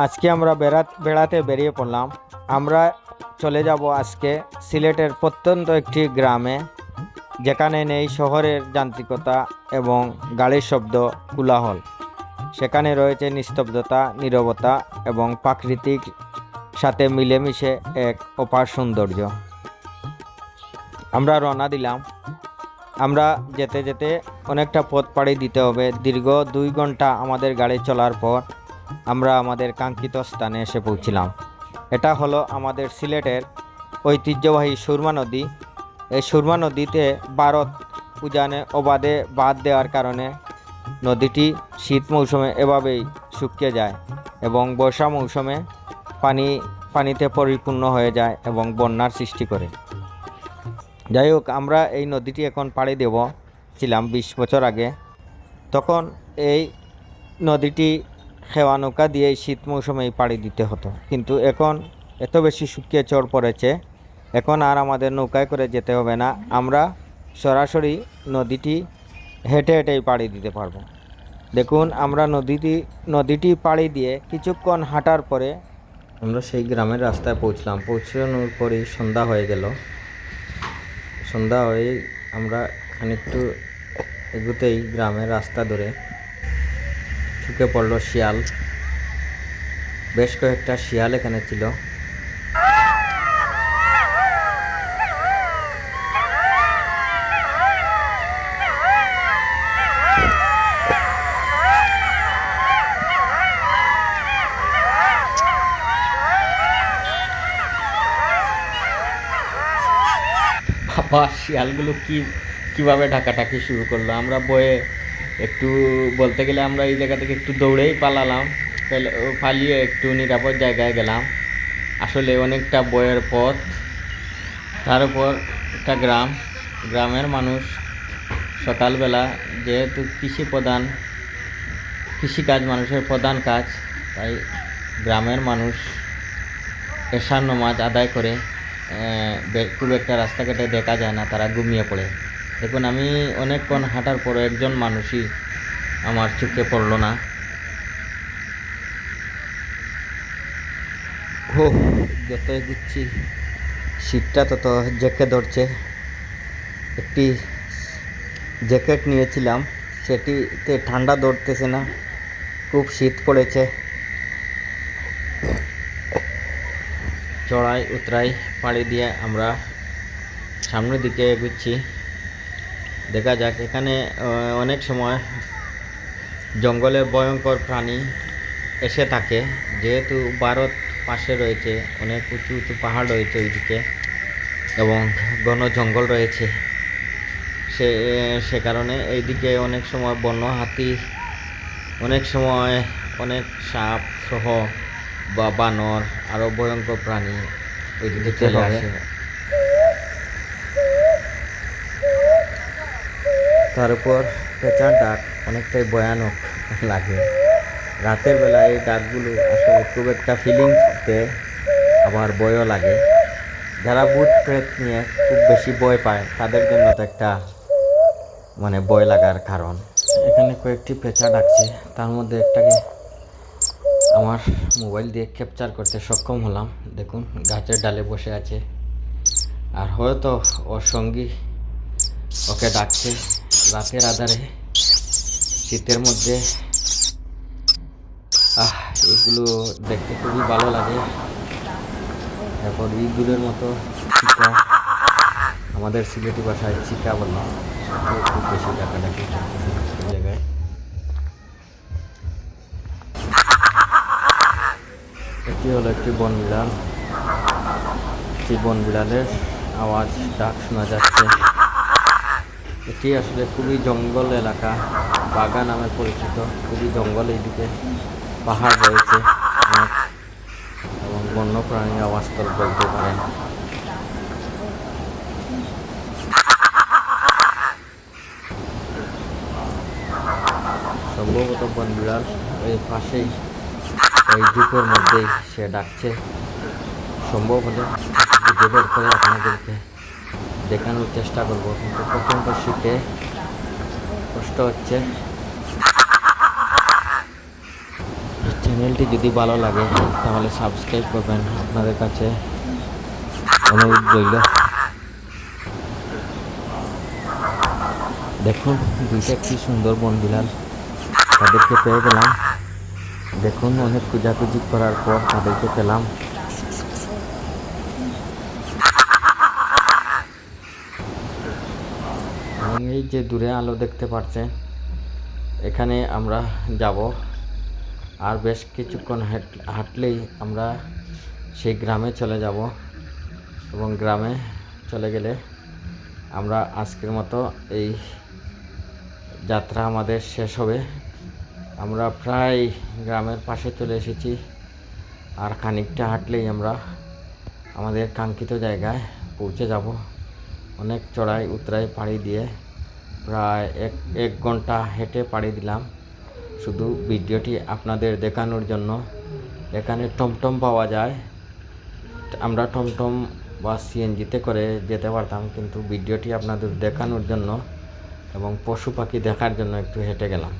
আজকে আমরা বেড়াতে বেরিয়ে পড়লাম। আমরা চলে যাব আজকে সিলেটের প্রত্যন্ত একটি গ্রামে, যেখানে নেই শহরের যান্ত্রিকতা এবং গাড়ির শব্দ কোলাহল। সেখানে রয়েছে নিস্তব্ধতা, নীরবতা এবং প্রাকৃতিক সাথে মিলেমিশে এক অপার সৌন্দর্য। আমরা রওনা দিলাম। আমরা যেতে যেতে অনেকটা পথ পাড়ি দিতে হবে। দীর্ঘ 2 ঘন্টা আমাদের গাড়ি চলার পর আমরা আমাদের কাঙ্ক্ষিত স্থানে এসে পৌঁছলাম। এটা হলো আমাদের সিলেটের ঐতিহ্যবাহী সুরমা নদী। এই সুরমা নদীতে ভারত উজানে অবাধে বাঁধ দেওয়ার কারণে নদীটি শীত মৌসুমে এভাবেই শুকিয়ে যায় এবং বর্ষা মৌসুমে পানিতে পরিপূর্ণ হয়ে যায় এবং বন্যার সৃষ্টি করে। যাই হোক, আমরা এই নদীটি এখন পাড়ি ছিলাম 20 বছর আগে। তখন এই নদীটি খেওয়া নৌকা দিয়ে শীত মৌসুমেই পাড়ি দিতে হতো, কিন্তু এখন এত বেশি শুকিয়ে চর পড়েছে, এখন আর আমাদের নৌকায় করে যেতে হবে না। আমরা সরাসরি নদীটি হেঁটে হেঁটেই পাড়ি দিতে পারবো। দেখুন, আমরা নদীটি পাড়ি দিয়ে কিছুক্ষণ হাঁটার পরে আমরা সেই গ্রামের রাস্তায় পৌঁছানোর পরেই সন্ধ্যা হয়ে গেল। সন্ধ্যা হয়ে আমরা খানিকটু এগুতেই গ্রামের রাস্তা ধরে চোখে পড়ল শিয়াল। বেশ কয়েকটা শিয়াল এখানে ছিল। বাবা, শিয়ালগুলো কিভাবে ঢাকাঢাকি শুরু করলো! আমরা বয়ে একটু বলতে গেলে আমরা এই জায়গা থেকে একটু দৌড়েই পালিয়ে একটু নিরাপদ জায়গায় গেলাম। আসলে অনেকটা বয়ের পথ, তার উপর একটা গ্রামের মানুষ সকালবেলা, যেহেতু কৃষিকাজ মানুষের প্রধান কাজ, তাই গ্রামের মানুষ এশার নামাজ আদায় করে খুব একটা রাস্তাঘাটে দেখা যায় না, তারা ঘুমিয়ে পড়ে। দেখুন, আমি অনেকক্ষণ হাঁটার পরে একজন মানুষই আমার চোখে পড়ল না। যত এগুচ্ছি শীতটা তত জেঁকে ধরছে। একটি জ্যাকেট নিয়েছিলাম, সেটিতে ঠান্ডা ধরতেছে না, খুব শীত পড়েছে। চড়াই উতরাই পাড়ি দিয়ে আমরা সামনের দিকে এগুচ্ছি। দেখা যাক, এখানে অনেক সময় জঙ্গলের ভয়ঙ্কর প্রাণী এসে থাকে, যেহেতু ভারত পাশে রয়েছে, অনেক উঁচু উঁচু পাহাড় রয়েছে ওইদিকে এবং ঘন জঙ্গল রয়েছে। সে কারণে এইদিকে অনেক সময় বন্য হাতি, অনেক সময় অনেক সাপ সহ বা বানর, আরও ভয়ঙ্কর প্রাণী ওইদিকে চলে আসে। তার উপর পেঁচার ডাক অনেকটাই ভয়ানক লাগে। রাতের বেলায় এই ডাকগুলো আসলে খুব একটা ফিলিংস দেয়, আবার ভয়ও লাগে। যারা ভূত প্রেত নিয়ে খুব বেশি ভয় পায়, তাদের জন্য তো একটা ভয় লাগার কারণ। এখানে কয়েকটি পেঁচা ডাকছে, তার মধ্যে একটাকে আমার মোবাইল দিয়ে ক্যাপচার করতে সক্ষম হলাম। দেখুন, গাছের ডালে বসে আছে, আর হয়তো ওর সঙ্গী ওকে ডাকছে রাতের আধারে, শীতের মধ্যে। এগুলো দেখতে খুবই ভালো লাগে। তারপর ইঁদুরের মতো চিকা, আমাদের সিলেটি ভাষায় চিকা বলে, খুব বেশি ডাকাডাকি করতেছে জায়গায়। এটি হলো একটি বনবিড়াল। এই বনবিড়ালের আওয়াজ, ডাক শোনা যাচ্ছে। এটি আসলে খুবই জঙ্গল এলাকা, বাগা নামে পরিচিত। খুবই জঙ্গল, এইদিকে পাহাড় রয়েছে অনেক, এবং বন্যপ্রাণীর আবাসস্থল বলতে পারেন। সম্ভবত বনবিড়াল এই পাশেই, এই ঝুপের মধ্যেই সে ডাকছে। সম্ভব হলে খুঁজে বের করে আপনাদেরকে দেখানোর চেষ্টা করব, কিন্তু প্রচণ্ড শীতে কষ্ট হচ্ছে। চ্যানেলটি যদি ভালো লাগে তাহলে সাবস্ক্রাইব করবেন, আপনাদের কাছে অনুরোধ রইল। দেখুন দুইটা কি সুন্দর বনবিলাল, তাদেরকে পেয়ে গেলাম। দেখুন অনেক খোঁজাখুঁজি করার পর তাদেরকে পেলাম। এবং এই যে দূরে আলো দেখতে পাচ্ছেন, এখানে আমরা যাব। আর বেশ কিছুক্ষণ হাঁটলেই আমরা সেই গ্রামে চলে যাব। এবং গ্রামে চলে গেলে আমরা আজকের মতো এই যাত্রা আমাদের শেষ হবে। আমরা প্রায় গ্রামের পাশে চলে এসেছি। আর খানিকটা হাঁটলেই আমরা আমাদের কাঙ্ক্ষিত জায়গায় পৌঁছে যাব। অনেক চড়াই উতরাই পাড়ি দিয়ে প্রায় এক ঘন্টা হেঁটে পাড়ি দিলাম শুধু ভিডিওটি আপনাদের দেখানোর জন্য। এখানে টমটম পাওয়া যায়, আমরা টমটম বা সিএনজিতে করে যেতে পারতাম, কিন্তু ভিডিওটি আপনাদের দেখানোর জন্য এবং পশু পাখি দেখার জন্য একটু হেঁটে গেলাম।